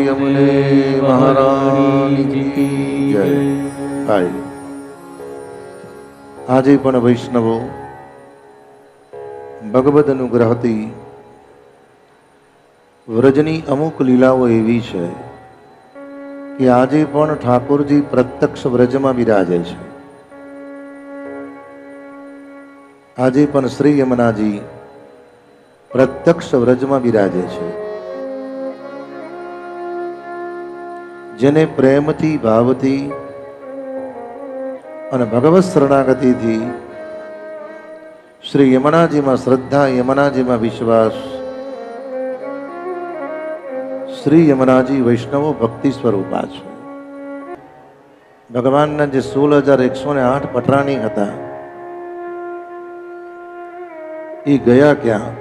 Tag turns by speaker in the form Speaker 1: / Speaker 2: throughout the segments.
Speaker 1: यमुने महारानी की जय। भाई આજે પણ વૈષ્ણવો ભગવદ અનુગ્રહથી વ્રજની અમુક લીલાઓ એવી છે કે આજે પણ ઠાકોરજી પ્રત્યક્ષ વ્રજમાં બિરાજે છે। આજે પણ શ્રી યમુનાજી પ્રત્યક્ષ વ્રજમાં બિરાજે છે। જેને પ્રેમથી ભાવથી અને ભગવત શરણાગતિથી શ્રી યમુનાજીમાં શ્રદ્ધા, યમુનાજીમાં વિશ્વાસ, શ્રી યમુનાજી વૈષ્ણવો ભક્તિ સ્વરૂપા છે। ભગવાનના જે 16,108 પટરાણી હતા એ ગયા ક્યાં?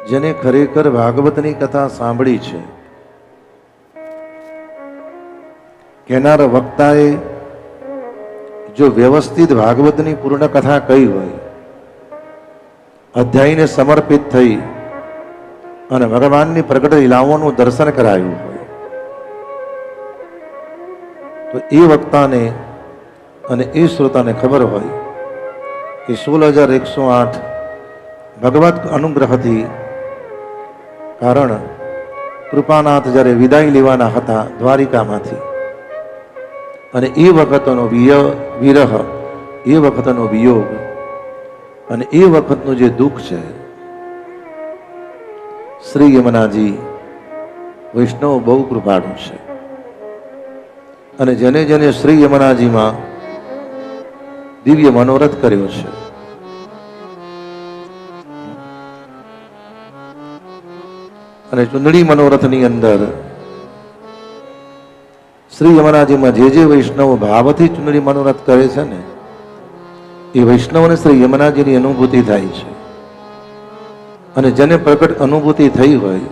Speaker 1: જેને ખરેખર ભાગવતની કથા સાંભળી છે, કેનાર વક્તાએ જો વ્યવસ્થિત ભાગવતની પૂર્ણ કથા કહી હોય, અધ્યાયને સમર્પિત થઈ અને ભગવાનની પ્રગટ લીલાઓનું દર્શન કરાયું હોય, તો એ વક્તાને અને એ શ્રોતાને ખબર હોય કે 16,108 ભગવત અનુગ્રહથી કારણ કૃપાનાથ જ્યારે વિદાય લેવાના હતા દ્વારિકામાંથી, અને એ વખતનો વિરહ, એ વખતનો વિયોગ અને એ વખતનું જે દુઃખ છે, શ્રી યમુનાજી વૈષ્ણવ બહુ કૃપાળુ છે। અને જેને જેને શ્રી યમુનાજીમાં દિવ્ય મનોરથ કર્યો છે, અને ચુંદડી મનોરથની અંદર શ્રી યમુનાજીમાં જે વૈષ્ણવ ભાવથી ચુંદડી મનોરથ કરે છે ને, એ વૈષ્ણવને શ્રી યમુનાજીની અનુભૂતિ થાય છે। અને જેને પ્રગટ અનુભૂતિ થઈ હોય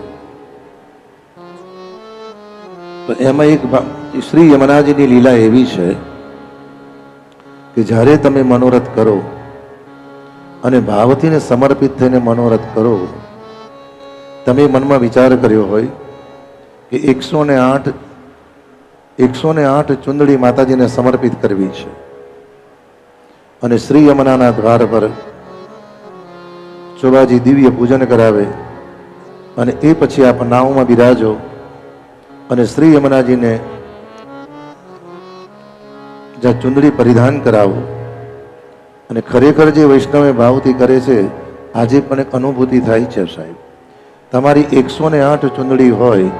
Speaker 1: તો એમાં એક શ્રી યમુનાજીની લીલા એવી છે કે જ્યારે તમે મનોરથ કરો અને ભાવથી ને સમર્પિત થઈને મનોરથ કરો, તમે મનમાં વિચાર કર્યો હોય કે 108 ચુંદડી માતાજીને સમર્પિત કરવી છે, અને શ્રી યમુનાના દ્વાર પર ચોબાજી દિવ્ય પૂજન કરાવે, અને એ પછી આપ નાવમાં બિરાજો અને શ્રી યમુનાજીને જ્યાં ચુંદડી પરિધાન કરાવો, અને ખરેખર જે વૈષ્ણવે ભાવથી કરે છે, આજે પણ એક અનુભૂતિ થાય છે સાહેબ। તમારી 108 ચુંદડી હોય,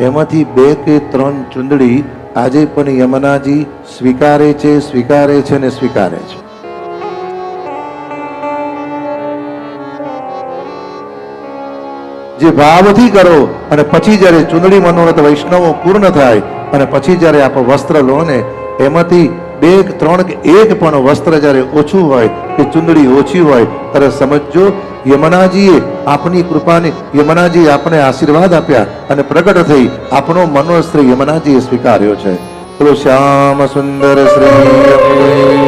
Speaker 1: એમાંથી 2 કે 3 ચુંદડી આજે પણ યમુનાજી સ્વીકારે છે, સ્વીકારે છે ને સ્વીકારે છે। જે ભાવથી કરો અને પછી જ્યારે ચુંદડી મનોરથ વૈષ્ણવો પૂર્ણ થાય અને પછી જ્યારે આપ વસ્ત્ર લો ને, એમાંથી 2 કે 3 કે 1 પણ વસ્ત્ર જ્યારે ઓછું હોય કે ચુંદડી ઓછી હોય, ત્યારે સમજો યમુનાજીએ આપની કૃપાને, યમુનાજીએ આપણે આશીર્વાદ આપ્યા અને પ્રગટ થઈ આપણો મનોરથ શ્રી યમુનાજીએ સ્વીકાર્યો છે। બોલો શ્યામ સુંદર શ્રી